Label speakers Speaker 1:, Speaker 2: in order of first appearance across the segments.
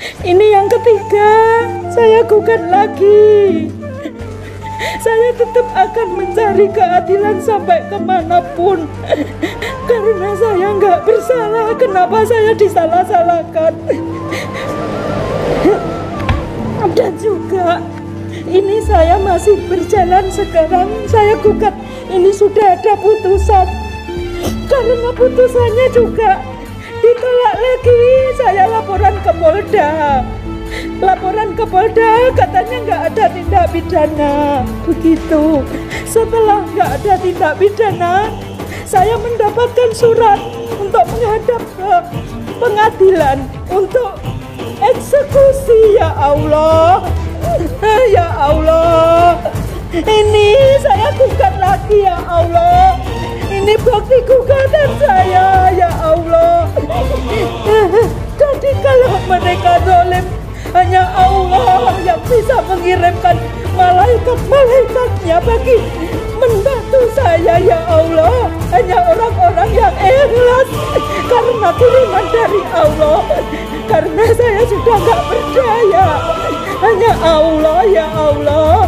Speaker 1: Ini yang ketiga, saya gugat lagi. Saya tetap akan mencari keadilan sampai kemanapun. Karena saya nggak bersalah, kenapa saya disalah-salahkan? Dan juga ini saya masih berjalan sekarang, saya gugat, ini sudah ada putusan. Karena putusannya juga ditolak lagi, saya laporan ke Polda. Laporan ke Polda katanya nggak ada tindak pidana. Begitu. Setelah nggak ada tindak pidana, saya mendapatkan surat untuk menghadap ke pengadilan untuk eksekusi. Ya Allah, ya Allah, ini saya gugat lagi. Ya Allah, ini bukti gugatan saya. Ya Allah, jadi kalau mereka zalim, hanya Allah yang bisa mengirimkan malaikat-malaikatnya bagi membantu saya. Ya Allah, hanya orang-orang yang ikhlas karena kiriman dari Allah. Karena saya sudah gak berdaya, hanya Allah. Ya Allah,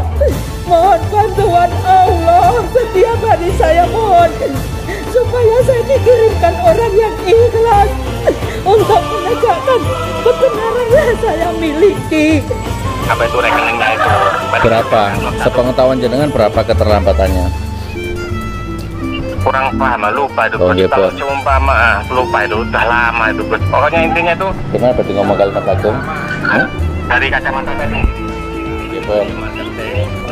Speaker 1: mohon bantuan Allah. Setiap hari saya mohon supaya saya dikirimkan orang yang ikhlas untuk menegakkan kebenaran yang saya miliki.
Speaker 2: Apa itu rekeningnya itu?
Speaker 3: Berapa? Sepengetahuan jenengan berapa keterlambatannya?
Speaker 2: Kurang paham, lupa itu.
Speaker 3: Oh, iya,
Speaker 2: Kalau
Speaker 3: Bos.
Speaker 2: seumpama lupa itu udah lama itu. Bos. Pokoknya intinya itu
Speaker 3: Gimana berarti ngomong kalimat agung?
Speaker 2: dari kacamata tadi.
Speaker 3: Iya, Bos.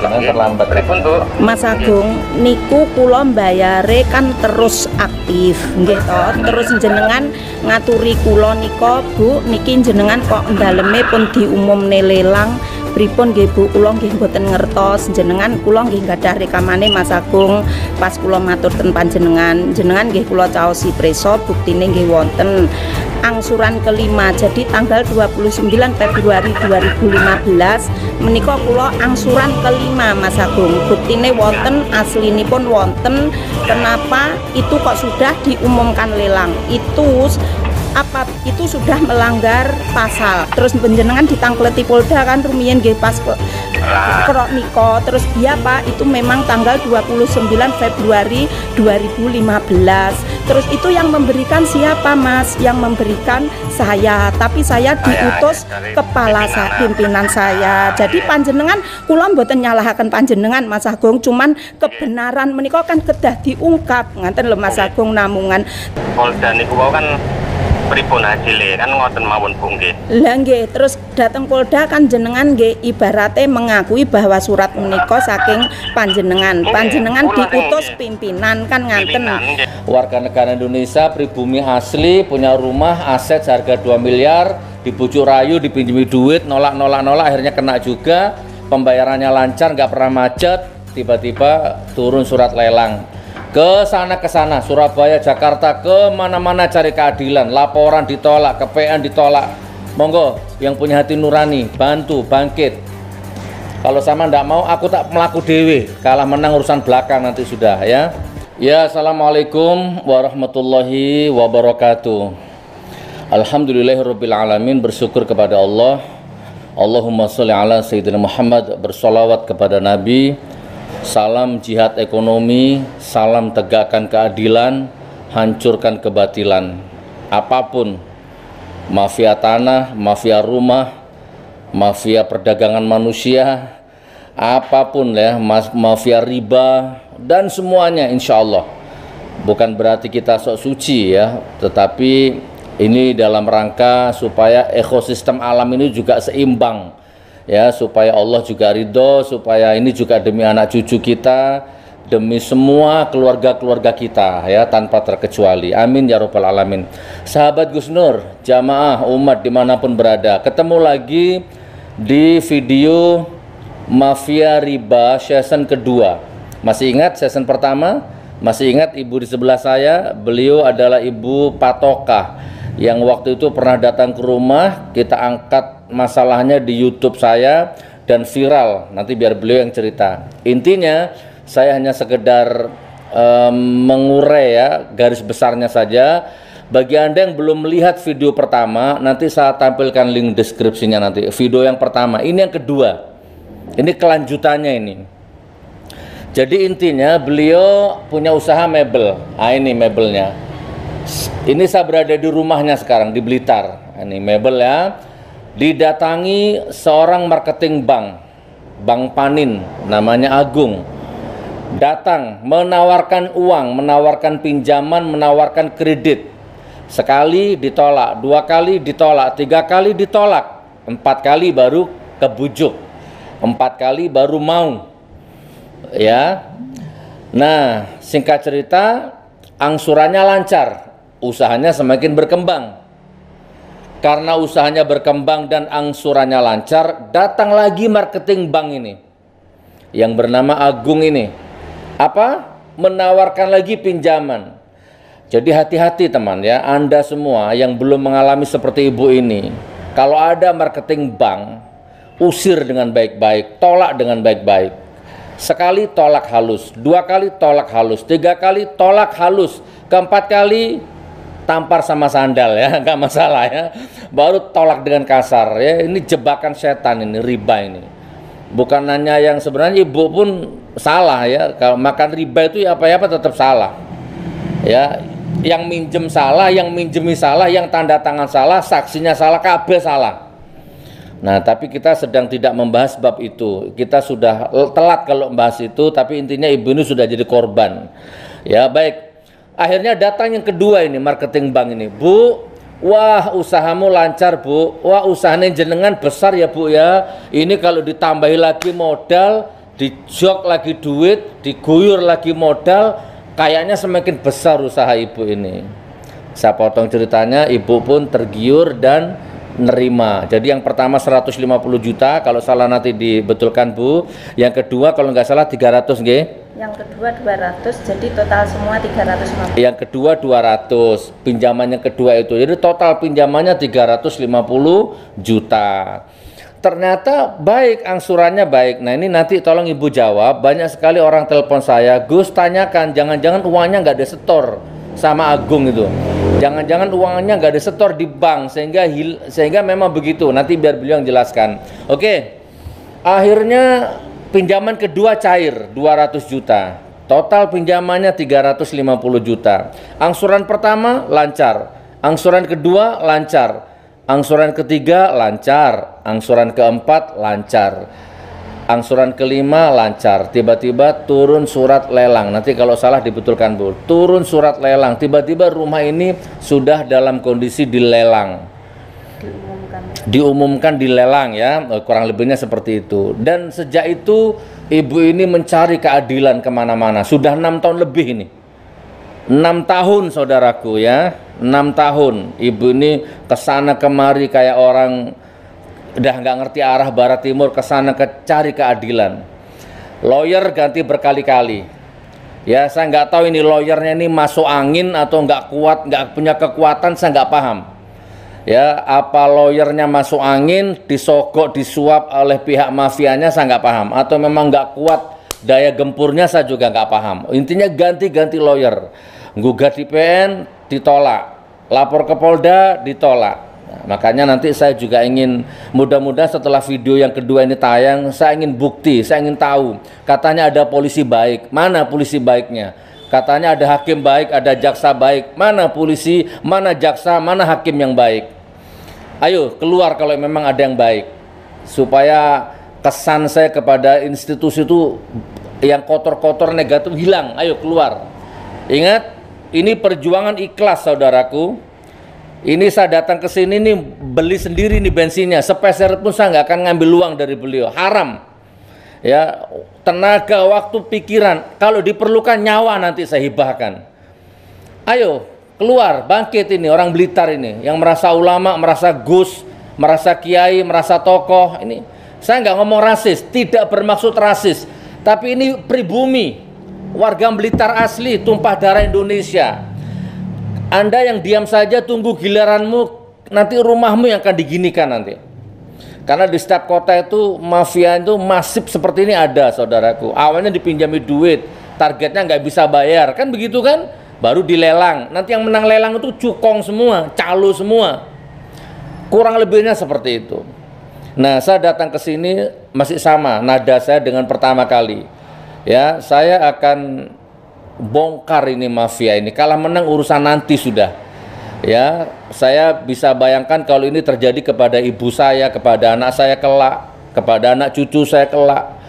Speaker 3: Jangan terlambat.
Speaker 2: Telepon tuh.
Speaker 1: Mas Agung, niku kula mbayare kan terus aktif, nggih to. Terus jenengan ngaturi kula nika, Bu, niki jenengan kok ndaleme pun diumumne lelang. Pripun nggih Bu, kula nggih mboten ngertos. Jenengan kula nggih gadah rekamane Mas Agung pas kula maturken panjenengan. Jenengan nggih kula caosi prisa, buktine nggih wonten angsuran kelima. Jadi tanggal 29 Februari 2015 menika kula angsuran kelima Mas Agung. Buktine wonten, aslinipun wonten. Kenapa itu kok sudah diumumkan lelang? Apa itu sudah melanggar pasal. Terus penjenengan ditangkleti Polda kan rumiyin nggih pas kerok niko. Terus dia Pak itu memang tanggal 29 Februari 2015. Terus itu yang memberikan siapa Mas? Yang memberikan saya, tapi saya diutus kepala pimpinan saya. Jadi panjenengan kula mboten nyalahaken panjenengan Mas Agung, cuman kebenaran menika kan kedah diungkap nganten lho Mas Agung namungan.
Speaker 2: Polda niku kan pripun hasilnya kan ngoten mawon Bu nggih.
Speaker 1: Lah nggih, terus dateng Polda kan jenengan nggih ibaratnya mengakui bahwa surat menika saking panjenengan. Panjenengan diutus pimpinan kan nganten.
Speaker 3: Warga negara Indonesia, pribumi asli, punya rumah, aset seharga 2 miliar, dibujuk rayu, dipinjami duit, nolak, akhirnya kena juga. Pembayarannya lancar, nggak pernah macet, tiba-tiba turun surat lelang. Ke sana, Surabaya, Jakarta, kemana-mana cari keadilan, laporan ditolak, KPN ditolak. Monggo, yang punya hati nurani, bantu, bangkit. Kalau sama ndak mau, aku tak melaku dewe, kalah menang urusan belakang nanti sudah ya. Ya, assalamualaikum warahmatullahi wabarakatuh. Alhamdulillahirabbil alamin, bersyukur kepada Allah. Allahumma sholli ala sayyidina Muhammad, bersolawat kepada Nabi. Salam jihad ekonomi, salam tegakkan keadilan, hancurkan kebatilan. Apapun, mafia tanah, mafia rumah, mafia perdagangan manusia, apapun ya, mafia riba, dan semuanya insya Allah. Bukan berarti kita sok suci ya, tetapi ini dalam rangka supaya ekosistem alam ini juga seimbang ya, supaya Allah juga ridho, supaya ini juga demi anak cucu kita, demi semua keluarga-keluarga kita ya, tanpa terkecuali. Amin ya rabbal alamin. Sahabat Gus Nur, jamaah umat dimanapun berada, ketemu lagi di video mafia riba season kedua. Masih ingat season pertama? Masih ingat ibu di sebelah saya? Beliau adalah Ibu Patokah yang waktu itu pernah datang ke rumah. Kita angkat masalahnya di YouTube saya dan viral. Nanti biar beliau yang cerita. Intinya saya hanya sekedar mengurai ya, garis besarnya saja Bagi Anda yang belum melihat video pertama, nanti saya tampilkan link deskripsinya nanti. Video yang pertama, ini yang kedua. Ini kelanjutannya ini. Jadi intinya beliau punya usaha mebel. Ah, ini mebelnya. Ini saya berada di rumahnya sekarang di Blitar. Ini mebel ya. Didatangi seorang marketing bank Panin, namanya Agung. Datang menawarkan uang, menawarkan pinjaman, menawarkan kredit. Sekali ditolak, 2 kali ditolak, 3 kali ditolak, 4 kali baru kebujuk, 4 kali baru mau. Ya. Nah, singkat cerita, angsurannya lancar, usahanya semakin berkembang. Karena usahanya berkembang dan angsurannya lancar, datang lagi marketing bank ini yang bernama Agung ini. Apa? Menawarkan lagi pinjaman. Jadi hati-hati teman ya, Anda semua yang belum mengalami seperti ibu ini. Kalau ada marketing bank, usir dengan baik-baik, tolak dengan baik-baik. Sekali tolak halus, 2 kali tolak halus, 3 kali tolak halus, keempat kali tampar sama sandal ya, nggak masalah ya. Baru tolak dengan kasar ya, ini jebakan setan ini, riba ini. Bukan hanya yang sebenarnya ibu pun salah ya, kalau makan riba itu ya apa-apa tetap salah. Ya, yang minjem salah, yang minjemi salah, yang tanda tangan salah, saksinya salah, kabeh salah. Nah, tapi kita sedang tidak membahas bab itu. Kita sudah telat kalau membahas itu, tapi intinya ibu ini sudah jadi korban. Ya, baik. Akhirnya datang yang kedua ini, marketing bank ini. Bu, wah usahamu lancar bu, wah usahanya jenengan besar ya bu ya. Ini kalau ditambahi lagi modal, dijok lagi duit, diguyur lagi modal, kayaknya semakin besar usaha ibu ini. Saya potong ceritanya, ibu pun tergiur dan nerima. Jadi yang pertama 150 juta, kalau salah nanti dibetulkan bu. Yang kedua kalau nggak salah 300 nggih.
Speaker 1: Yang kedua 200, jadi total semua 350.
Speaker 3: Yang kedua 200, pinjaman yang kedua itu. Jadi total pinjamannya 350 juta. Ternyata baik, angsurannya baik. Nah ini nanti tolong ibu jawab. Banyak sekali orang telepon saya, Gus tanyakan, jangan-jangan uangnya nggak ada setor sama Agung itu. Jangan-jangan uangnya nggak ada setor di bank sehingga memang begitu. Nanti biar beliau yang jelaskan. Oke, akhirnya pinjaman kedua cair 200 juta. Total pinjamannya 350 juta. Angsuran pertama lancar, angsuran kedua lancar, angsuran ketiga lancar, angsuran keempat lancar, angsuran kelima lancar. Tiba-tiba turun surat lelang. Nanti kalau salah dibetulkan bu. Turun surat lelang. Tiba-tiba rumah ini sudah dalam kondisi dilelang. Diumumkan dilelang ya, kurang lebihnya seperti itu. Dan sejak itu ibu ini mencari keadilan kemana-mana. Sudah 6 tahun lebih ini. 6 tahun saudaraku ya, 6 tahun ibu ini kesana kemari kayak orang udah nggak ngerti arah barat timur, kesana cari keadilan. Lawyer ganti berkali-kali ya, saya nggak tahu ini lawyernya ini masuk angin atau nggak kuat, nggak punya kekuatan, saya nggak paham ya. Apa lawyernya masuk angin, disogok, disuap oleh pihak mafianya, saya nggak paham, atau memang nggak kuat daya gempurnya, saya juga nggak paham. Intinya ganti-ganti lawyer. Gugat di PN ditolak, lapor ke Polda ditolak. Nah, makanya nanti saya juga ingin, mudah-mudahan setelah video yang kedua ini tayang, saya ingin bukti, saya ingin tahu. Katanya ada polisi baik, mana polisi baiknya? Katanya ada hakim baik, ada jaksa baik, mana polisi, mana jaksa, mana hakim yang baik? Ayo keluar kalau memang ada yang baik, supaya kesan saya kepada institusi itu yang kotor-kotor negatif hilang. Ayo keluar. Ingat, ini perjuangan ikhlas saudaraku. Ini saya datang ke sini nih beli sendiri nih bensinnya, sepeser pun saya nggak akan ngambil uang dari beliau, haram. Ya, tenaga, waktu, pikiran, kalau diperlukan nyawa nanti saya hibahkan. Ayo keluar, bangkit ini orang Blitar ini, yang merasa ulama, merasa gus, merasa kiai, merasa tokoh. Ini saya nggak ngomong rasis, tidak bermaksud rasis, tapi ini pribumi, warga Blitar asli, tumpah darah Indonesia. Anda yang diam saja tunggu giliranmu, nanti rumahmu yang akan diginikan nanti. Karena di setiap kota itu mafia itu masif seperti ini ada saudaraku. Awalnya dipinjami duit, targetnya nggak bisa bayar, kan begitu kan? baru dilelang. Nanti yang menang lelang itu cukong semua, calo semua. Kurang lebihnya seperti itu. Nah, saya datang ke sini masih sama nada saya dengan pertama kali. Ya, saya akan bongkar ini mafia ini. Kalah menang urusan nanti sudah. Ya, saya bisa bayangkan kalau ini terjadi kepada ibu saya, kepada anak saya kelak, kepada anak cucu saya kelak.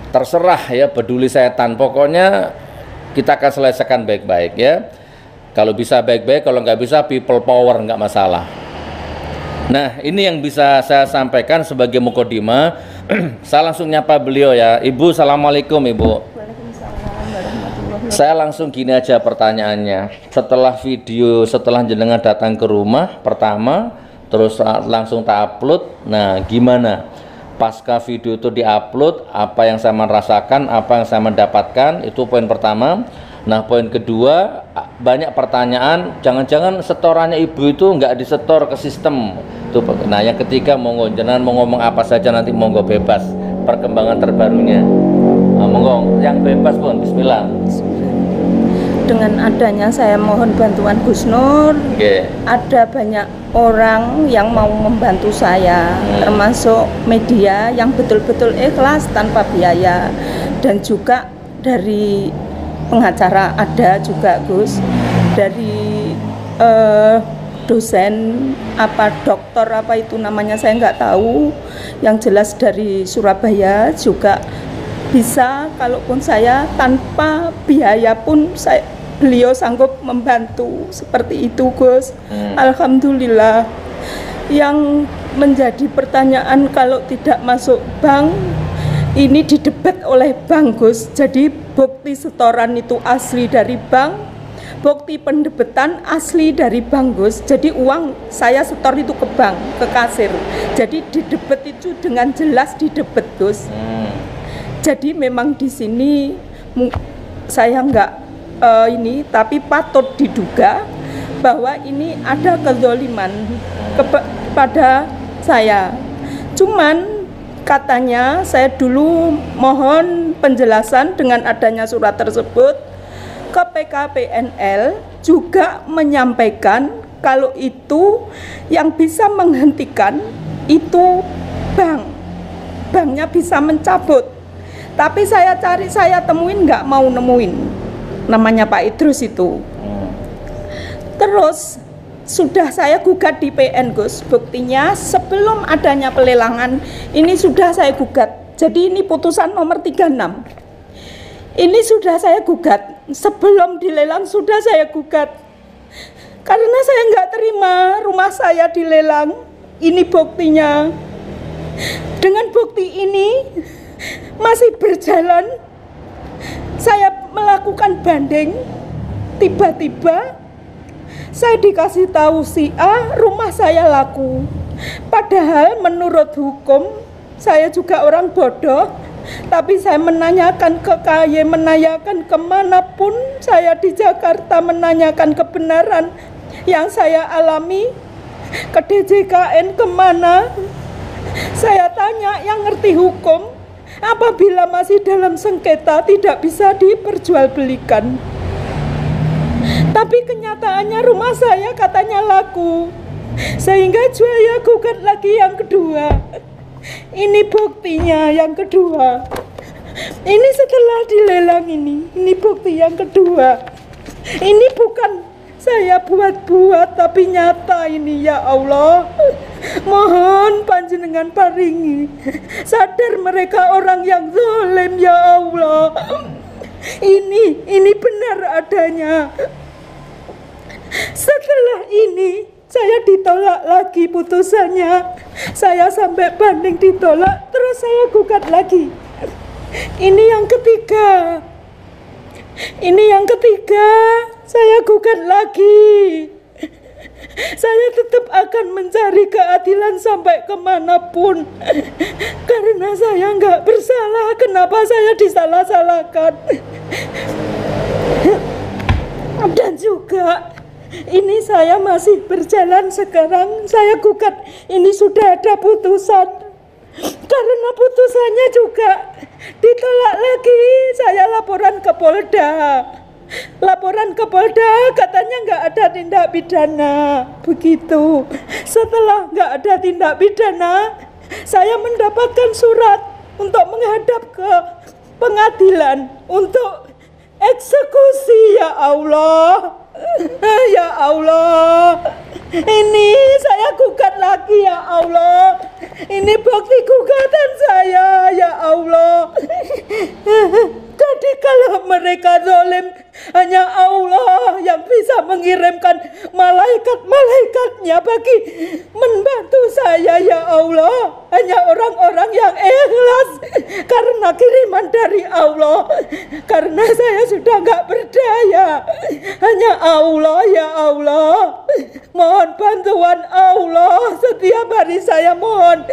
Speaker 3: Terserah ya, peduli setan. Pokoknya kita akan selesaikan baik-baik ya. Kalau bisa baik-baik, kalau nggak bisa people power, nggak masalah. Nah, ini yang bisa saya sampaikan sebagai mukodimah. Saya langsung nyapa beliau ya. Ibu, assalamualaikum Ibu. Saya langsung gini aja pertanyaannya. Setelah jenengan datang ke rumah pertama, terus langsung tak upload. Nah, gimana? Pasca video itu diupload, apa yang saya merasakan, apa yang saya mendapatkan, itu poin pertama. Nah, poin kedua, banyak pertanyaan, jangan-jangan setorannya ibu itu nggak disetor ke sistem. Nah, yang ketiga, monggo jenengan mau ngomong apa saja nanti monggo bebas, perkembangan terbarunya. Nah, monggo yang bebas pun, bismillah.
Speaker 1: Dengan adanya saya mohon bantuan Gus Nur, ada banyak orang yang mau membantu saya, termasuk media yang betul-betul ikhlas tanpa biaya, dan juga dari pengacara ada juga Gus, dari dosen apa dokter apa itu namanya saya nggak tahu, yang jelas dari Surabaya juga bisa, kalaupun saya tanpa biaya pun beliau sanggup membantu seperti itu Gus. Alhamdulillah. Yang menjadi pertanyaan kalau tidak masuk bank, ini didebat oleh bank Gus. Jadi bukti setoran itu asli dari bank, bukti pendebetan asli dari bank Gus. Jadi uang saya setor itu ke bank, ke kasir. Jadi didebat itu dengan jelas didebat Gus. Jadi memang di sini saya nggak tapi patut diduga bahwa ini ada kezoliman kepada saya. Cuman katanya saya dulu mohon penjelasan dengan adanya surat tersebut ke PKPNL juga menyampaikan kalau itu yang bisa menghentikan itu banknya bisa mencabut. Tapi saya cari, saya temuin nggak mau nemuin. Namanya Pak Idrus itu. Terus sudah saya gugat di PN Gus. Buktinya sebelum adanya pelelangan ini sudah saya gugat. Jadi ini putusan nomor 36. Ini sudah saya gugat. Sebelum dilelang sudah saya gugat. Karena saya nggak terima rumah saya dilelang. Ini buktinya. Dengan bukti ini masih berjalan, saya melakukan banding, tiba-tiba saya dikasih tahu si A rumah saya laku. Padahal menurut hukum saya juga orang bodoh, tapi saya menanyakan ke KY, menanyakan kemanapun saya di Jakarta, menanyakan kebenaran yang saya alami, ke DJKN kemana, saya tanya yang ngerti hukum. Apabila masih dalam sengketa tidak bisa diperjualbelikan. Tapi kenyataannya rumah saya katanya laku, sehingga saya gugat lagi yang kedua. Ini buktinya yang kedua. Ini setelah dilelang ini bukti yang kedua. Ini bukan saya buat-buat tapi nyata ini ya Allah. Mohon panjenengan paringi sadar mereka orang yang zalim ya Allah. Ini benar adanya. Setelah ini saya ditolak lagi putusannya. Saya sampai banding ditolak, terus saya gugat lagi. Ini yang ketiga. Saya gugat lagi. Saya tetap akan mencari keadilan sampai kemanapun. Karena saya nggak bersalah, kenapa saya disalah-salahkan? Dan juga ini saya masih berjalan sekarang, saya gugat, ini sudah ada putusan. Karena putusannya juga ditolak lagi, saya laporan ke Polda.
Speaker 4: laporan ke Polda, katanya nggak ada tindak pidana. Begitu. Setelah nggak ada tindak pidana, saya mendapatkan surat untuk menghadap ke pengadilan untuk eksekusi. Ya Allah, ya Allah, ini saya gugat lagi. Ya Allah, ini bukti gugatan saya. Ya Allah, jadi kalau mereka zalim, hanya Allah yang bisa mengirimkan malaikat-malaikatnya bagi membantu saya. Ya Allah, hanya orang-orang yang ikhlas karena kiriman dari Allah. Karena saya sudah nggak berdaya, hanya Allah. Ya Allah, mohon bantuan Allah. Setiap hari saya mohon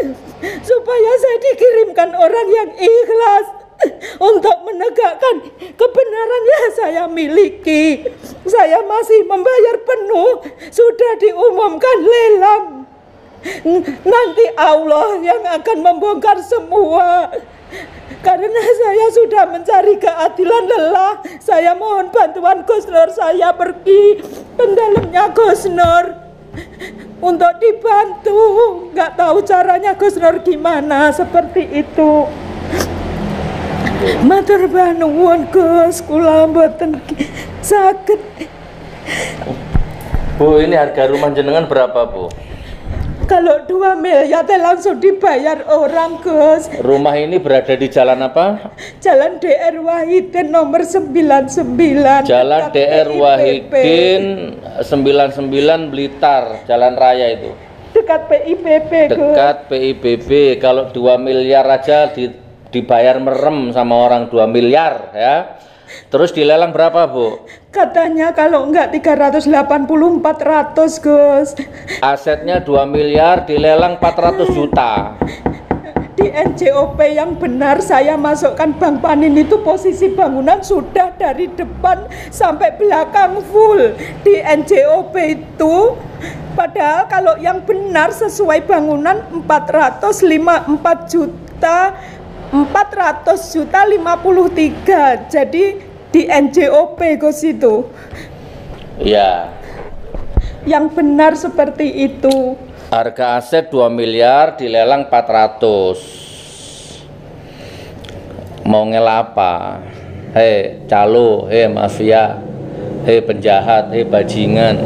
Speaker 4: supaya saya dikirimkan orang yang ikhlas untuk menegakkan kebenaran yang saya miliki. Saya masih membayar penuh. Sudah diumumkan lelang, nanti Allah yang akan membongkar semua. Karena saya sudah mencari keadilan lelah, saya mohon bantuan Gus Nur. Saya pergi ke dalamnya Gus Nur untuk dibantu. Nggak tahu caranya Gus Nur gimana, seperti itu. Matur nuwun Gus, kula mboten saged.
Speaker 3: Bu, ini harga rumah jenengan berapa, Bu?
Speaker 4: Kalau 2 miliar langsung dibayar orang, Gus.
Speaker 3: Rumah ini berada di jalan apa?
Speaker 4: Jalan DR Wahidin nomor 99.
Speaker 3: Jalan
Speaker 4: dekat
Speaker 3: DR
Speaker 4: PIPP.
Speaker 3: Wahidin 99 Blitar, jalan raya itu.
Speaker 4: Dekat PIPP, Gus.
Speaker 3: Dekat PIBB. Kalau 2 miliar aja dibayar merem sama orang 2 miliar ya. Terus dilelang berapa, Bu?
Speaker 4: Katanya kalau enggak 380 400, Gus.
Speaker 3: Asetnya 2 miliar, dilelang 400 juta.
Speaker 4: Di NJOP yang benar saya masukkan Bang Panin itu posisi bangunan sudah dari depan sampai belakang full. Di NJOP itu padahal kalau yang benar sesuai bangunan 404 juta 53. Jadi di NJOP Gus itu.
Speaker 3: Ya.
Speaker 4: Yang benar seperti itu.
Speaker 3: Harga aset 2 miliar, dilelang 400. Mau ngelapa? Hei calo, hei mafia, hei penjahat, hei bajingan.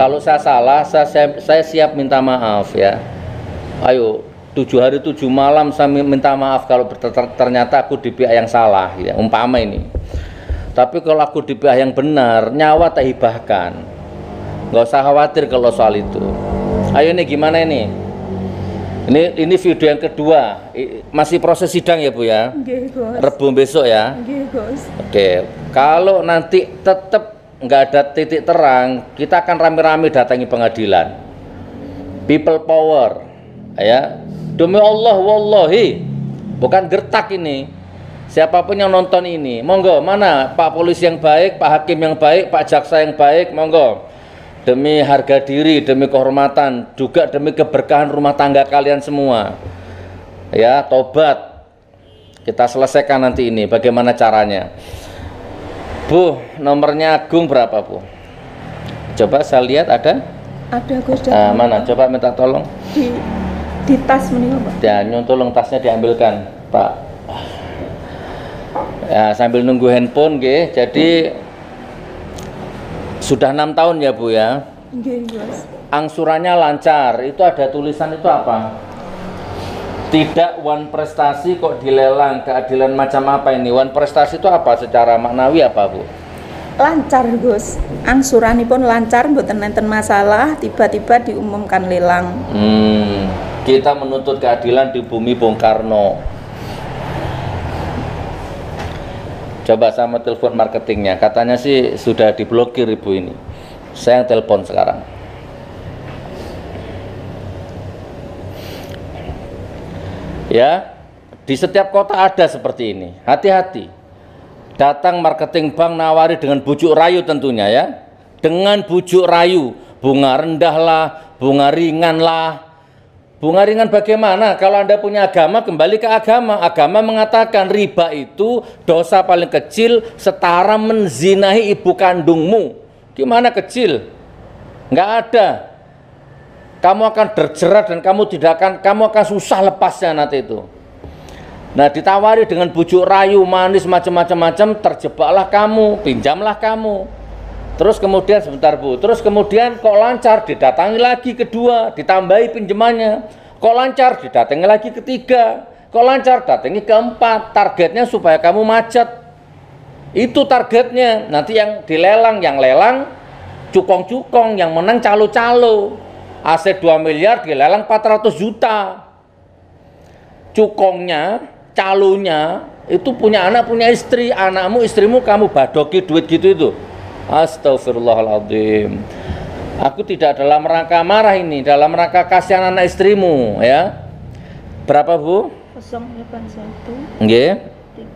Speaker 3: Kalau saya salah, saya siap minta maaf ya. Ayo, 7 hari 7 malam saya minta maaf kalau ternyata aku di pihak yang salah ya, umpama ini. Tapi kalau aku di pihak yang benar, nyawa tak hibahkan. Nggak usah khawatir kalau soal itu. Ayo nih gimana ini? Ini video yang kedua. Masih proses sidang ya, Bu ya?
Speaker 4: Nggih, Gus.
Speaker 3: Rebu besok ya?
Speaker 4: Nggih, Gus.
Speaker 3: Oke. Kalau nanti tetap nggak ada titik terang, kita akan rame-rame datangi pengadilan. People power. Ya. Demi Allah wallahi, bukan gertak ini. Siapapun yang nonton ini, monggo, mana Pak polisi yang baik, Pak hakim yang baik, Pak jaksa yang baik, monggo. Demi harga diri, demi kehormatan, juga demi keberkahan rumah tangga kalian semua. Ya, tobat. Kita selesaikan nanti ini, bagaimana caranya. Bu, nomornya Agung berapa, Bu? Coba saya lihat ada?
Speaker 4: Ada, Gus.
Speaker 3: Mana? Coba minta tolong.
Speaker 4: Di tas meninggal, Pak.
Speaker 3: Ya, tolong tasnya diambilkan, Pak. Ya, sambil nunggu handphone, nggih. Jadi sudah 6 tahun ya, Bu ya.
Speaker 4: Nggih, Gus.
Speaker 3: Angsurannya lancar. Itu ada tulisan itu apa? Tidak one prestasi kok dilelang. Keadilan macam apa ini? One prestasi itu apa secara maknawi apa, Bu?
Speaker 1: Lancar, Gus. Angsuranipun lancar, mboten nenten masalah, tiba-tiba diumumkan lelang.
Speaker 3: Kita menuntut keadilan di bumi Bung Karno. Coba sama telepon marketingnya, katanya sih sudah diblokir Ibu ini. Saya yang telepon sekarang. Ya, di setiap kota ada seperti ini. Hati-hati. Datang marketing bank nawari dengan bujuk rayu tentunya ya. Dengan bujuk rayu, bunga rendah lah, bunga ringan lah, Bunga ringan bagaimana? Kalau Anda punya agama, kembali ke agama. Agama mengatakan riba itu dosa paling kecil setara menzinahi ibu kandungmu. Gimana kecil? Nggak ada. Kamu akan terjerat dan kamu akan susah lepasnya nanti itu. Nah, ditawari dengan bujuk rayu, manis, macam-macam, terjebaklah kamu, pinjamlah kamu. Terus kemudian sebentar Bu, terus kemudian kok lancar, didatangi lagi kedua, ditambahi pinjamannya. Kok lancar, didatangi lagi ketiga. Kok lancar, datangi keempat. Targetnya supaya kamu macet. Itu targetnya. Nanti yang dilelang, yang lelang cukong-cukong, yang menang calo-calo. Aset 2 miliar dilelang 400 juta. Cukongnya, calonya itu punya anak, punya istri. Anakmu, istrimu kamu badoki duit gitu itu. Astagfirullahaladzim. Aku tidak dalam rangka marah ini, dalam rangka kasihan anak istrimu ya. Berapa Bu?
Speaker 4: 081
Speaker 3: Nggih.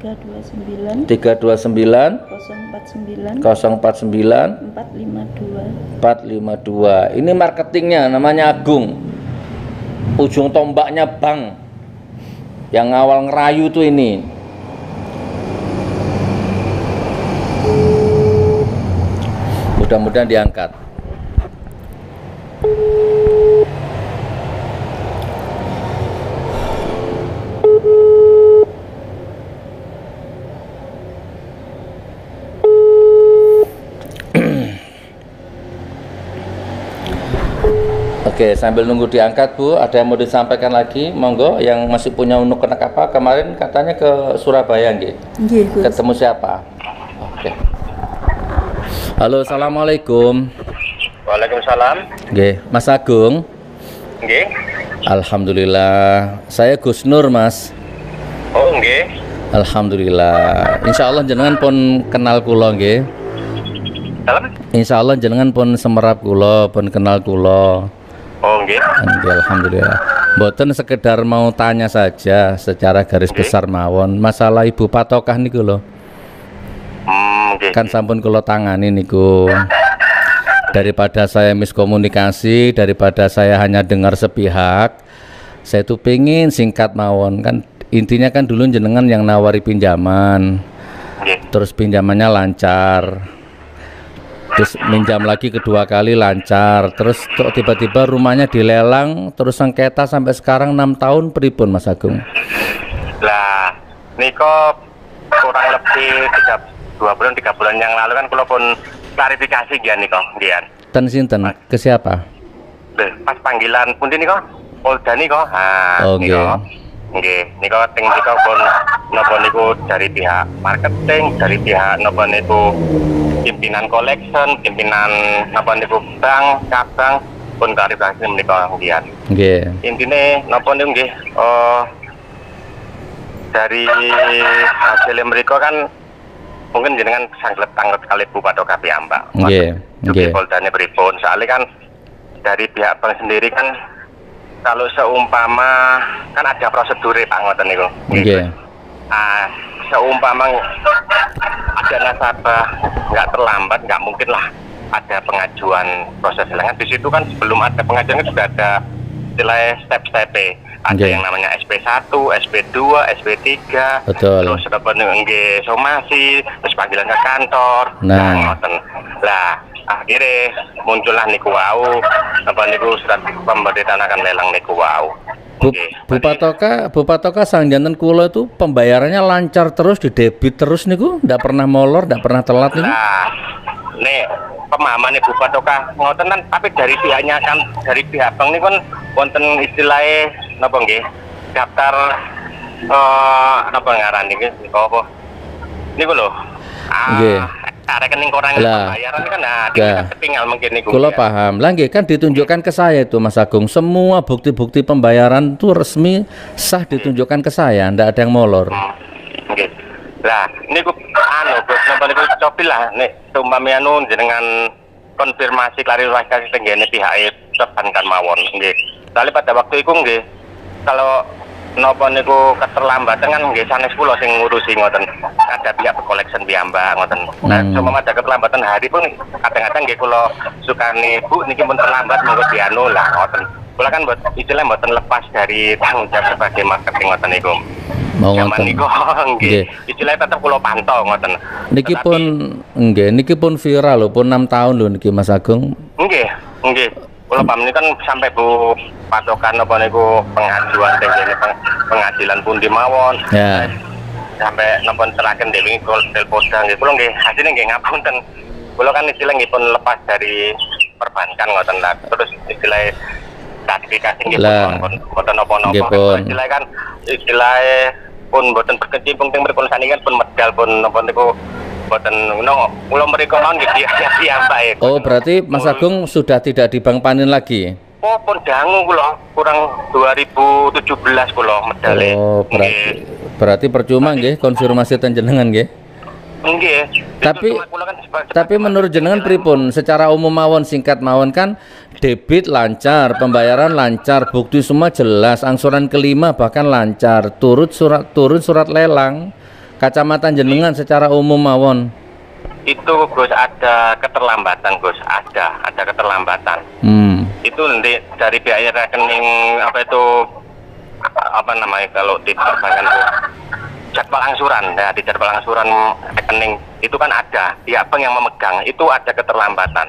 Speaker 4: 329
Speaker 3: 329
Speaker 4: 049
Speaker 3: 049
Speaker 4: 452.
Speaker 3: 452. Ini marketingnya namanya Agung. Ujung tombaknya bank. Yang awal ngerayu tuh ini. Mudah-mudahan diangkat. Oke, sambil nunggu diangkat Bu, ada yang mau disampaikan lagi? Monggo, yang masih punya unek-unek apa? Kemarin katanya ke Surabaya nggih.
Speaker 4: Nggih, Gus.
Speaker 3: Ketemu siapa? Oke. Halo, assalamualaikum.
Speaker 2: Waalaikumsalam.
Speaker 3: Nggih, Mas Agung.
Speaker 2: Nggih.
Speaker 3: Alhamdulillah. Saya Gus Nur, Mas.
Speaker 2: Oh, nggih.
Speaker 3: Alhamdulillah. Insya Allah jenengan pun kenal kula nggih.
Speaker 2: Salam.
Speaker 3: Insya Allah jenengan pun semerap kula, pun kenal kula.
Speaker 2: Oh, nggih.
Speaker 3: Nggih, alhamdulillah. Mboten sekedar mau tanya saja secara garis besar mawon masalah Ibu Patokah niku lho.
Speaker 2: Nggih.
Speaker 3: Kan sampun kula tangani niku. Daripada saya miskomunikasi, daripada saya hanya dengar sepihak, saya tuh pengen singkat mawon. Kan intinya kan dulu jenengan yang nawari pinjaman.
Speaker 2: Nggih.
Speaker 3: Terus pinjamannya lancar. Terus minjam lagi kedua kali lancar. Terus kok tiba-tiba rumahnya dilelang, terus sengketa sampai sekarang 6 tahun pripun Mas Agung?
Speaker 2: Lah, niko kurang lebih 3 bulan yang lalu kan kula pun klarifikasi gian niko, gian.
Speaker 3: Ten sinten ke siapa?
Speaker 2: Pas panggilan pundi niko? Polda niko.
Speaker 3: Oh, nggih.
Speaker 2: Nggih, niko teng niko pun napa niku dari pihak marketing, dari pihak napa niku pimpinan collection, pimpinan napa niku bank, cabang pun klarifikasi menika nggih.
Speaker 3: Nggih.
Speaker 2: Intine napa niku nggih dari hasil mereka kan mungkin jenengan sanglet tanglet kali Bu Patokah piyambak.
Speaker 3: Nggih. Nggih.
Speaker 2: Poldane pripun? Soalnya kan dari pihak bank sendiri kan kalau seumpama kan ada prosedur Pak ngoten niku.
Speaker 3: Nggih.
Speaker 2: Seumpama ada nasabah nggak terlambat, nggak mungkin lah ada pengajuan proses lelang. Di situ kan sebelum ada pengajuan itu sudah ada nilai step-step. Ada yang namanya SP1, SP2, SP3,
Speaker 3: betul.
Speaker 2: Terus sudah nggih somasi, terus panggilan ke kantor.
Speaker 3: Nah,
Speaker 2: ngoten. Lah, akhirnya muncullah niku wau apa niku surat pemberitahuan lelang niku wau.
Speaker 3: Bu Patokah sang janten kula itu pembayarannya lancar terus, di debit terus niku, ndak pernah molor, ndak pernah telat niku.
Speaker 2: Nah, nek pemahaman Bu Patokah ngoten kan, tapi dari pihaknya kan, dari pihak bank niku kan wonten istilahnya napa nggih? Daftar napa ngaran niki apa? Niku lho.
Speaker 3: Nggih.
Speaker 2: Rekening koran pembayaran kan ketinggal mungkin niku.
Speaker 3: Kula paham. Lah nggih kan ditunjukkan ke saya itu Mas Agung. Semua bukti-bukti pembayaran itu resmi sah ditunjukkan ke saya, ndak ada yang molor.
Speaker 2: Nggih. Lah niku Bos napa niku cobil lah nek umpami jenengan konfirmasi klarifikasi tenggene pihak perbankan mawon nggih. Soale pada waktu itu nggih kalau napa niku keterlambatan kan nggih sanes kula sing ngurusi ngoten. Ada pihak collection piyambak ngoten. Nah, cuma ada keterlambatan hari pun kadang-kadang nggih kula sukani Bu niki pun terlambat monggo lah ngoten. kula kan istilahnya mboten lepas dari tanggung jawab sebagai marketing ngoten niku.
Speaker 3: Mau
Speaker 2: Zaman
Speaker 3: ngoten.
Speaker 2: niku nggih. Istilahnya tetep kula pantau ngoten.
Speaker 3: Niki pun nggih, niki pun viral lho, pun 6 tahun lho niki Mas Agung.
Speaker 2: Nggih, nggih. Kula paham ini kan sampai Bu patokan apa niku pengajuan tenggene pengadilan pundi mawon.
Speaker 3: Ya.
Speaker 2: Sampai nonton terakhir dewi Polda nggih. Kula nggih asline nggih ngapunten. Kula kan istilahnya nggih pun lepas dari perbankan ngoten lah. Terus istilahnya sertifikasi nggih pun mboten napa-napa. Istilahnya kan istilahnya pun mboten berkecimpung teng mrikun saningan pun medal pun napa niku mboten kula mriko mawon nggih sia-sia bae.
Speaker 3: Oh, berarti Mas Agung sudah tidak di Bank Panin lagi?
Speaker 2: Oh, pun dangu kula kurang 2017 kula medale.
Speaker 3: Oh, berarti percuma nggih konfirmasi ten jenengan nggih.
Speaker 2: Nggih.
Speaker 3: Tapi menurut jenengan pripun secara umum mawon singkat mawon kan debit lancar, pembayaran lancar, bukti semua jelas, angsuran kelima bahkan lancar, turun surat lelang. Kacamata jenengan secara umum mawon.
Speaker 2: Itu Gus ada keterlambatan Gus, ada keterlambatan. Itu nanti dari biaya rekening apa namanya kalau di perbankan itu jadwal angsuran ya, di jadwal angsuran rekening itu kan ada pihak bank yang memegang, itu ada keterlambatan.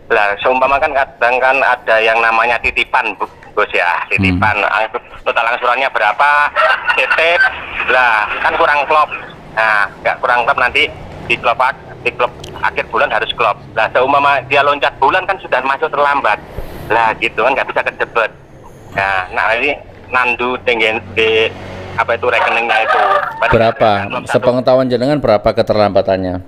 Speaker 2: Lah seumpama kan kadang kan ada yang namanya titipan Gus ya, titipan total angsurannya berapa, titip lah kan kurang klop. Nah nggak kurang klop nanti di klop akhir bulan harus klop. Lah seumpama dia loncat bulan kan sudah masuk terlambat lah gitu kan, nggak bisa kejebet. Nah ini nandu dengan di apa itu rekeningnya itu
Speaker 3: berapa? Sepengetahuan jenengan berapa keterlambatannya?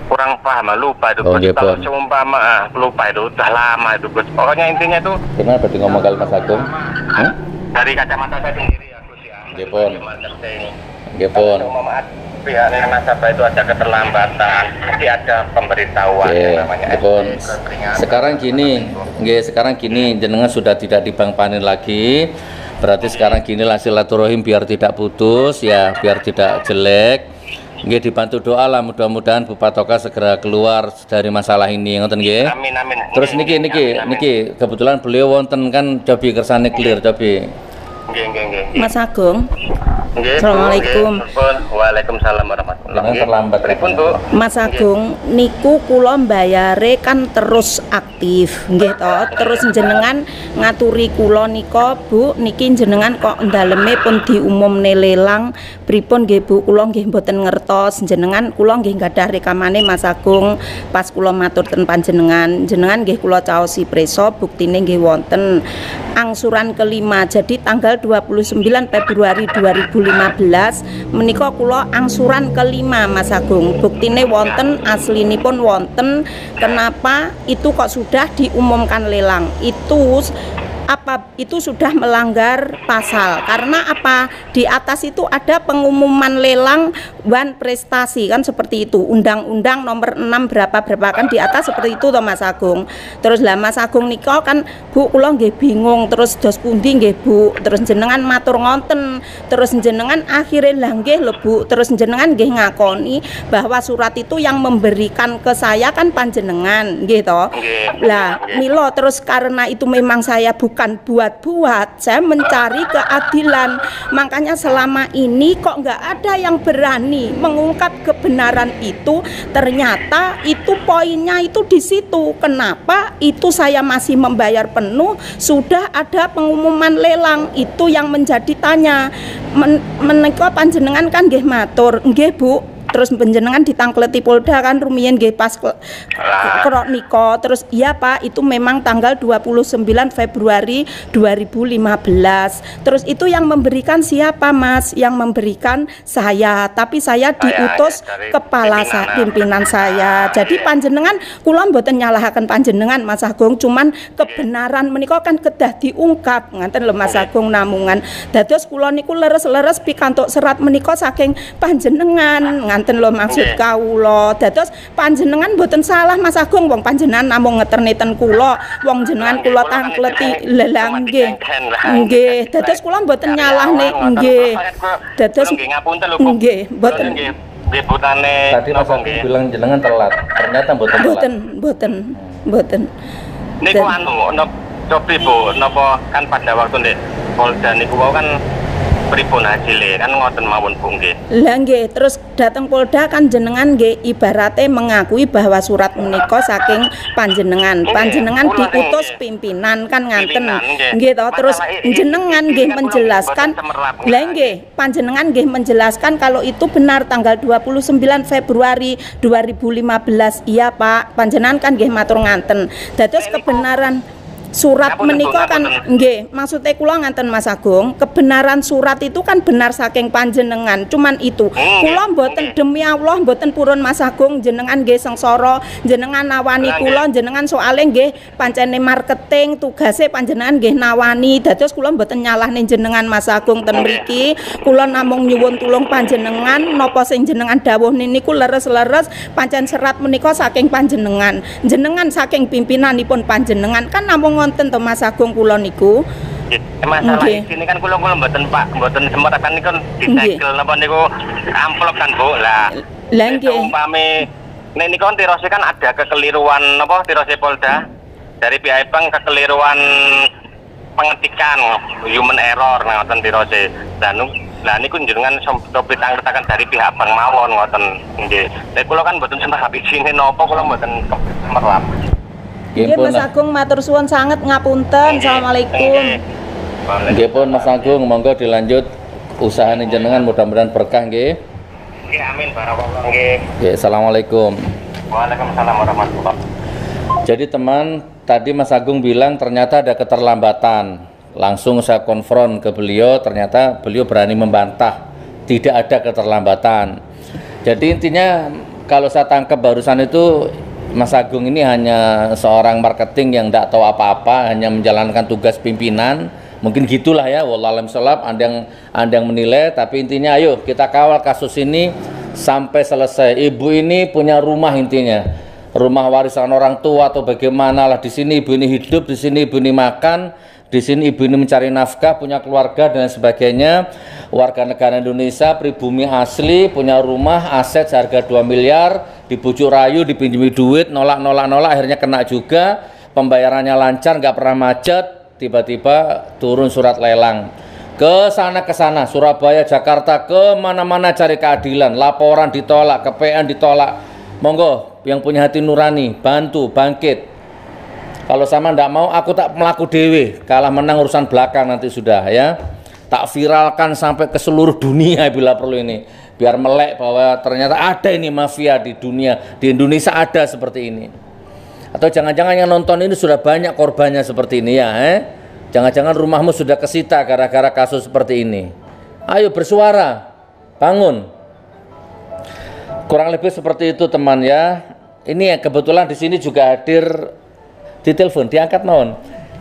Speaker 2: Kurang paham, lupa itu.
Speaker 3: Oh,
Speaker 2: kalau seumpama lupa itu udah lama itu Gus. Pokoknya intinya itu
Speaker 3: gimana berarti ngomong kali Mas Agung?
Speaker 2: Dari kacamata saya sendiri ya Gus ya.
Speaker 3: Nggih pun.
Speaker 2: Pihak nasabah itu ada keterlambatan, mesti ada pemberitahuan yang namanya
Speaker 3: Sekarang gini, jenengan sudah tidak di Bank Panin lagi. Berarti sekarang gini lah silaturahim biar tidak putus ya, biar tidak jelek. Nggih dibantu doa lah, mudah-mudahan Bu Patoka segera keluar dari masalah ini ngoten nggih.
Speaker 2: Amin amin.
Speaker 3: Terus niki kebetulan beliau wonten kan cobi kersane clear cobi.
Speaker 2: Nggih.
Speaker 1: Mas Agung.
Speaker 2: Assalamualaikum. Waalaikumsalam warahmatullahi wabarakatuh.
Speaker 3: Terlambat
Speaker 2: pripun Bu?
Speaker 1: Mas Agung, niku kula mbayare kan terus aktif, nggih to. Terus jenengan ngaturi kula nika, Bu, niki jenengan kok ndaleme pun diumumne lelang. Pripun nggih Bu, kula nggih mboten ngertos. Jenengan kula nggih gadah rekamane Mas Agung pas kula matur ten panjenengan. Jenengan nggih kula caosi preso, buktine nggih wonten angsuran kelima. Jadi tanggal 29 Februari 2015 menika kula angsuran kelima Mas Agung. Buktine wonten, aslinipun wonten. Kenapa itu kok sudah diumumkan lelang? Itu sudah melanggar pasal. Karena apa? Di atas itu ada pengumuman lelang wan prestasi kan seperti itu. Undang-undang nomor 6 berapa kan di atas seperti itu toh Mas Agung. Terus lah Mas Agung nika kan Bu kula nggih bingung terus dos pundi nggih Bu. Terus jenengan matur ngonten. Terus jenengan akhirnya lah nggih lho Bu. Terus jenengan nggih ngakoni bahwa surat itu yang memberikan ke saya kan panjenengan nggih toh. Lah milo terus karena itu memang saya bukan buat-buat, saya mencari keadilan. Makanya selama ini kok nggak ada yang berani mengungkap kebenaran itu. Ternyata itu poinnya itu di situ. Kenapa itu saya masih membayar penuh, sudah ada pengumuman lelang. Itu yang menjadi tanya. Menika panjenengan kan nggih matur, nggih Bu. Terus panjenengan ditangkleti Polda kan rumiyin nggih pas krok nika. Terus iya Pak, itu memang tanggal 29 Februari 2015. Terus itu yang memberikan siapa Mas? Yang memberikan saya, tapi saya diutus kepala pimpinan saya. Jadi panjenengan kula mboten nyalahaken panjenengan Mas Agung, cuman kebenaran menika kan kedah diungkap ngaten lho Mas Agung namungan. Dados kula niku leres-leres pikantuk serat menika saking panjenengan ngaten lho maksud kawula. Dados panjenengan mboten salah Mas Agung, wong panjenengan namung ngeterniten kula, wong jenengan kula tangkleti lelang nggih. Nggih, dados kula mboten nyalahne nggih. Dados nggih, mboten.
Speaker 3: Tadi Mas Agung bilang jenengan telat. Ternyata mboten telat.
Speaker 1: Mboten.
Speaker 2: Niku Cobi Bu, napa kan pada waktu nek Polda niku wau kan pripun hasilnya kan ngoten mawon Bu nggih.
Speaker 1: Lah nggih, terus dateng Polda kan jenengan nggih ibarate mengakui bahwa surat menika saking panjenengan. Panjenengan diutus pimpinan kan nganten. Nggih toh, terus jenengan nggih menjelaskan. Lah nggih, panjenengan nggih menjelaskan kalau itu benar tanggal 29 Februari 2015. Iya Pak, panjenengan kan nggih matur nganten. Dados kebenaran surat menika kan nggih, maksudnya kula nganten Mas Agung, kebenaran surat itu kan benar saking panjenengan. Cuman itu kula mboten demi Allah mboten purun Mas Agung, jenengan nggih sengsara, jenengan nawani kula, jenengan soalnya nggih pancene marketing tugasnya panjenengan nggih nawani. Dados kula mboten nyalahne jenengan Mas Agung ten mriki. Kula namung nyuwun tulung panjenengan napa sing jenengan dawuh niku leres-leres pancen serat menika saking panjenengan. Jenengan saking pimpinanipun panjenengan kan namung wonten to Mas Agung kula niku.
Speaker 2: Masalah ini kan kula mboten Pak, mboten sempat kan niku disegel napa niku amplop kan Bu. Lah
Speaker 1: nggih.
Speaker 2: Umpame nek niku kan tirose kan ada kekeliruan napa tirose Polda dari pihak bank, kekeliruan pengetikan human error ngoten tirose. Lah niku jenengan cobi tangertaken dari pihak bank mawon ngoten nggih. Nek kula kan mboten sempat isine napa kula mboten kemerlap.
Speaker 1: Nggih Mas Agung matur suwun sanget ngapunten. Assalamualaikum.
Speaker 3: Nggih pun Mas Agung, monggo dilanjut usaha jenengan mudah-mudahan berkah nggih.
Speaker 2: Nggih amin barakallahu nggih.
Speaker 3: Nggih, assalamualaikum.
Speaker 2: Waalaikumsalam warahmatullahi.
Speaker 3: Jadi teman, tadi Mas Agung bilang ternyata ada keterlambatan. Langsung saya konfront ke beliau, ternyata beliau berani membantah tidak ada keterlambatan. Jadi intinya kalau saya tangkap barusan itu Mas Agung ini hanya seorang marketing yang tidak tahu apa-apa, hanya menjalankan tugas pimpinan. Mungkin gitulah ya, wallahualam sholab, Anda yang menilai, tapi intinya ayo kita kawal kasus ini sampai selesai. Ibu ini punya rumah intinya, rumah warisan orang tua atau bagaimana lah. Di sini ibu ini hidup, di sini ibu ini makan, di sini ibu ini mencari nafkah, punya keluarga dan sebagainya. Warga negara Indonesia, pribumi asli, punya rumah, aset seharga 2 miliar, dibujuk rayu, dipinjami duit, nolak, akhirnya kena juga. Pembayarannya lancar, nggak pernah macet. Tiba-tiba turun surat lelang. Ke sana, Surabaya, Jakarta, ke mana-mana cari keadilan. Laporan ditolak, KPN ditolak. Monggo, yang punya hati nurani, bantu, bangkit. Kalau sama ndak mau, aku tak melaku dewe. Kalah menang urusan belakang nanti sudah ya. Tak viralkan sampai ke seluruh dunia bila perlu ini. Biar melek bahwa ternyata ada ini mafia di dunia. Di Indonesia ada seperti ini. Atau jangan-jangan yang nonton ini sudah banyak korbannya seperti ini ya. Jangan-jangan rumahmu sudah kesita gara-gara kasus seperti ini. Ayo bersuara. Bangun. Kurang lebih seperti itu teman ya. Ini yang kebetulan di sini juga hadir di telepon, diangkat mohon.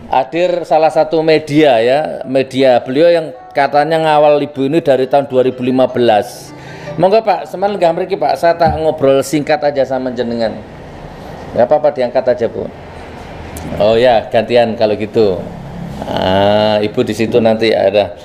Speaker 3: Hadir salah satu media ya, media beliau yang katanya ngawal ibu ini dari tahun 2015. Monggo Pak, seman nggak mriki Pak, saya tak ngobrol singkat aja sama jenengan. Nggak apa-apa, diangkat aja Bu. Oh ya, gantian kalau gitu. Ibu di situ nanti ada.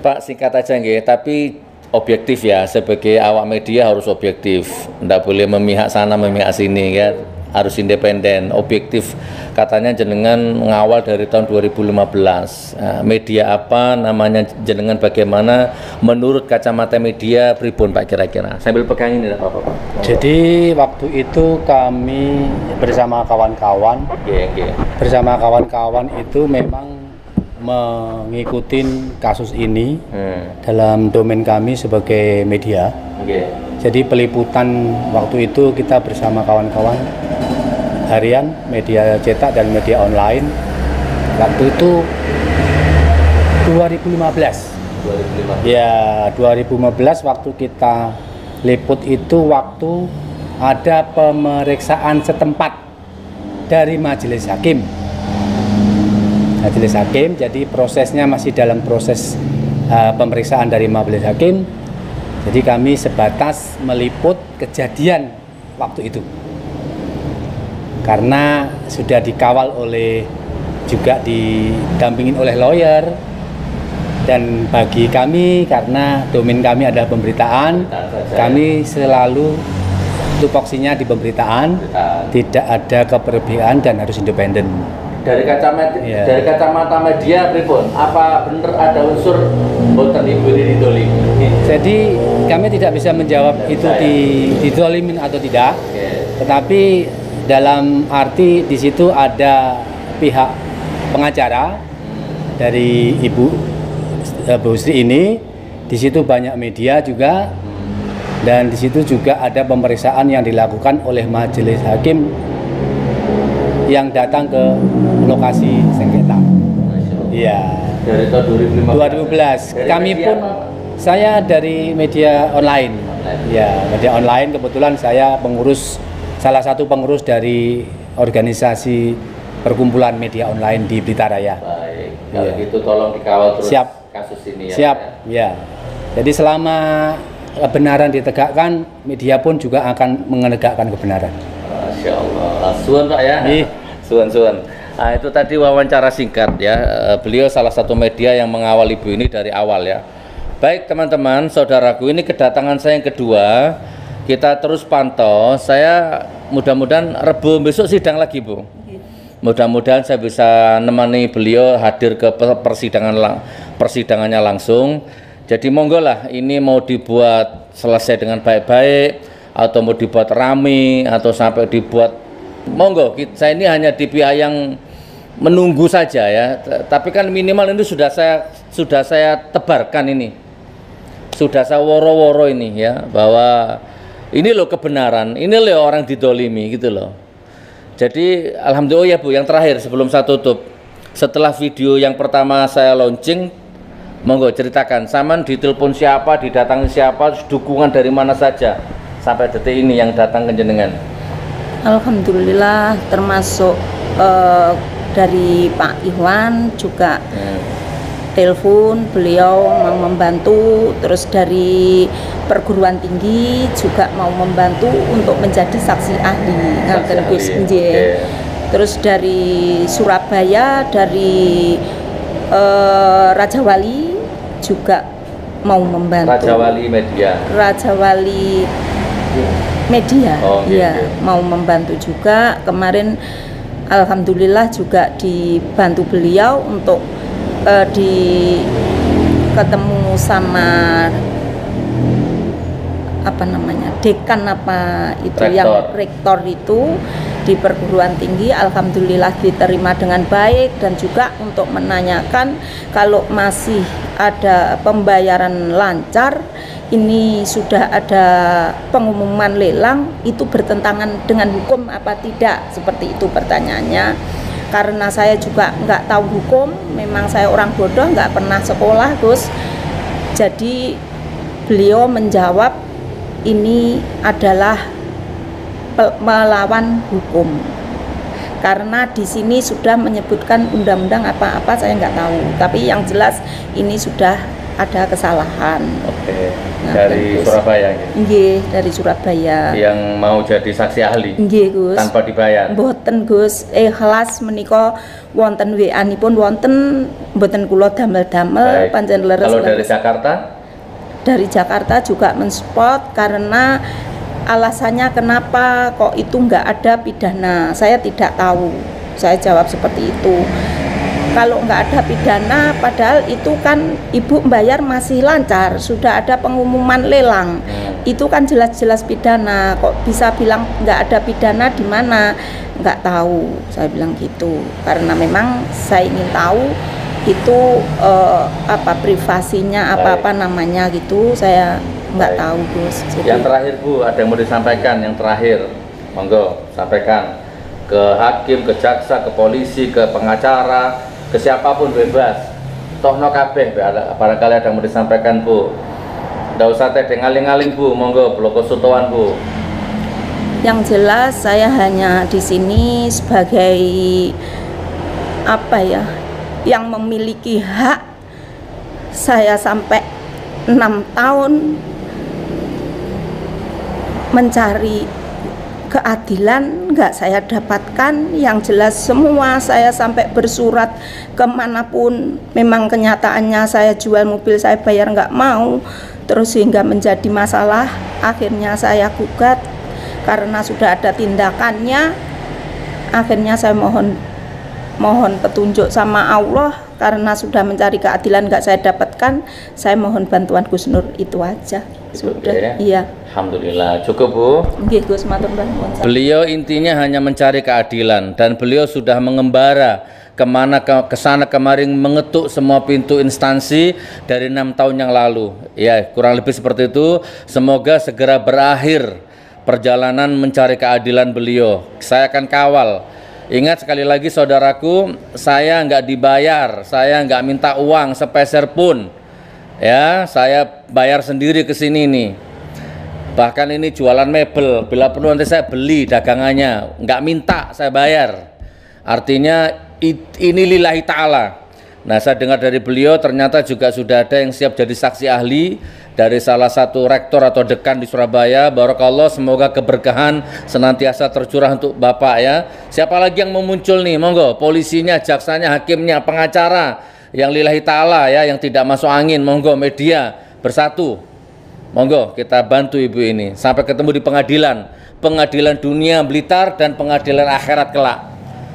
Speaker 3: Pak singkat aja nggih, tapi objektif ya, sebagai awak media harus objektif, nggak boleh memihak sana memihak sini ya. Harus independen, objektif. Katanya jenengan mengawal dari tahun 2015. Media apa namanya jenengan, bagaimana menurut kacamata media pripun Pak kira-kira? Sambil pegang ini apa-apa Pak.
Speaker 5: Jadi waktu itu kami bersama kawan-kawan, bersama kawan-kawan itu memang mengikuti kasus ini dalam domain kami sebagai media. Jadi peliputan waktu itu kita bersama kawan-kawan harian, media cetak dan media online. Waktu itu 2015. Ya, 2015 waktu kita liput itu waktu ada pemeriksaan setempat dari majelis hakim. Majelis hakim, jadi prosesnya masih dalam proses pemeriksaan dari majelis hakim. Jadi kami sebatas meliput kejadian waktu itu. Karena sudah dikawal oleh, juga didampingin oleh lawyer. Dan bagi kami, karena domain kami adalah pemberitaan, kami selalu tupoksinya di pemberitaan, tidak ada keberpihakan dan harus independen. Iya.
Speaker 3: dari kacamata media pripun? Apa bener ada unsur boten ibu ini didolimi?
Speaker 5: Jadi kami tidak bisa menjawab itu didolimin atau tidak. Tetapi dalam arti di situ ada pihak pengacara dari Bu Sri ini, di situ banyak media juga, dan di situ juga ada pemeriksaan yang dilakukan oleh majelis hakim yang datang ke lokasi sengketa. Iya.
Speaker 3: Dari tahun
Speaker 5: 2015. Kami pun, saya dari media online. Ya, media online, kebetulan saya salah satu pengurus dari organisasi perkumpulan media online di Blitar Raya.
Speaker 3: Baik, kalau gitu tolong dikawal terus kasus ini ya.
Speaker 5: Siap, ya. Jadi selama kebenaran ditegakkan, media pun juga akan menegakkan kebenaran.
Speaker 3: Masya Allah. Suan Pak ya. Suan. Nah, itu tadi wawancara singkat ya. Beliau salah satu media yang mengawal ibu ini dari awal ya. Baik teman-teman, saudaraku, ini kedatangan saya yang kedua. Kita terus pantau. Saya mudah-mudahan Rebo besok sidang lagi, Bu. Mudah-mudahan saya bisa nemani beliau hadir ke persidangannya langsung. Jadi monggo lah, ini mau dibuat selesai dengan baik-baik atau mau dibuat rame atau sampai dibuat, monggo. Saya ini hanya di pihak yang menunggu saja ya. Tapi kan minimal ini sudah saya tebarkan ini, sudah saya woro-woro ini ya, bahwa ini loh kebenaran, ini loh orang didolimi gitu loh. Jadi alhamdulillah ya Bu, yang terakhir sebelum saya tutup, setelah video yang pertama saya launching, monggo ceritakan, saman ditelepon siapa, didatangi siapa, dukungan dari mana saja sampai detik ini yang datang ke jenengan.
Speaker 1: Alhamdulillah, termasuk dari Pak Iwan juga telepon, beliau mau membantu, terus dari perguruan tinggi juga mau membantu untuk menjadi saksi ahli ngaten Gus nggih. Terus dari Surabaya, dari Raja Wali juga mau membantu.
Speaker 3: Raja Wali Media. Mau
Speaker 1: membantu juga. Kemarin alhamdulillah juga dibantu beliau untuk ketemu sama dekan rektor itu di perguruan tinggi. Alhamdulillah diterima dengan baik, dan juga untuk menanyakan kalau masih ada pembayaran lancar, ini sudah ada pengumuman lelang, itu bertentangan dengan hukum apa tidak, seperti itu pertanyaannya. Karena saya juga nggak tahu hukum, memang saya orang bodoh, nggak pernah sekolah Gus. Jadi beliau menjawab ini adalah melawan hukum, karena di sini sudah menyebutkan undang-undang apa-apa saya nggak tahu, tapi yang jelas ini sudah ada kesalahan.
Speaker 3: Oke. Dari Surabaya ya?
Speaker 1: Nggih, dari Surabaya.
Speaker 3: Yang mau jadi saksi ahli?
Speaker 1: Nggih, Gus.
Speaker 3: Tanpa dibayar?
Speaker 1: Mboten, Gus. Ikhlas menika wonten WA-nipun wonten, mboten kula damel-damel pancen leres.
Speaker 3: Kalau dari Jakarta?
Speaker 1: Dari Jakarta juga mensupport, karena alasannya kenapa kok itu nggak ada pidana. Saya tidak tahu. Saya jawab seperti itu. Kalau nggak ada pidana, padahal itu kan ibu bayar masih lancar, sudah ada pengumuman lelang, itu kan jelas-jelas pidana. Kok bisa bilang nggak ada pidana, di mana? Nggak tahu, saya bilang gitu. Karena memang saya ingin tahu itu privasinya, apa namanya gitu, saya nggak tahu Gus.
Speaker 3: Jadi, yang terakhir Bu, ada yang mau disampaikan? Yang terakhir, monggo sampaikan ke hakim, ke jaksa, ke polisi, ke pengacara, ke siapapun bebas. Tohno kabeh, barangkali ada yang mau disampaikan Bu. Nggak usah teh ngaling-ngaling Bu, monggo bloko sutoan Bu.
Speaker 1: Yang jelas saya hanya di sini sebagai yang memiliki hak. Saya sampai 6 tahun mencari keadilan, nggak saya dapatkan. Yang jelas semua saya sampai bersurat kemanapun, memang kenyataannya saya jual mobil, saya bayar nggak mau, terus sehingga menjadi masalah. Akhirnya saya gugat karena sudah ada tindakannya. Akhirnya saya mohon petunjuk sama Allah, karena sudah mencari keadilan nggak saya dapatkan, saya mohon bantuan Gus Nur, itu aja. Sudah,
Speaker 3: ya?
Speaker 1: iya.
Speaker 3: Alhamdulillah, cukup Bu.
Speaker 1: Nggih Gus, matur nuwun.
Speaker 3: Beliau intinya hanya mencari keadilan dan beliau sudah mengembara ke sana kemarin, mengetuk semua pintu instansi dari 6 tahun yang lalu. Ya, kurang lebih seperti itu. Semoga segera berakhir perjalanan mencari keadilan beliau. Saya akan kawal. Ingat sekali lagi saudaraku, saya nggak dibayar, saya nggak minta uang sepeser pun. Ya, saya bayar sendiri ke sini nih. Bahkan ini jualan mebel, bila perlu nanti saya beli dagangannya, nggak minta, saya bayar. Artinya ini lillahi ta'ala. Nah, saya dengar dari beliau ternyata juga sudah ada yang siap jadi saksi ahli dari salah satu rektor atau dekan di Surabaya. Barakallah, semoga keberkahan senantiasa tercurah untuk Bapak ya. Siapa lagi yang mau muncul nih? Monggo, polisinya, jaksanya, hakimnya, pengacara yang lillahi ta'ala ya, yang tidak masuk angin. Monggo, media bersatu. Monggo kita bantu ibu ini sampai ketemu di pengadilan, pengadilan dunia Blitar dan pengadilan akhirat kelak.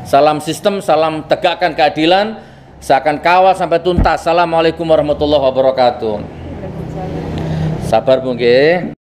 Speaker 3: Salam sistem, salam tegakkan keadilan. Saya akan kawal sampai tuntas. Assalamualaikum warahmatullahi wabarakatuh. Sabar Bu nggih.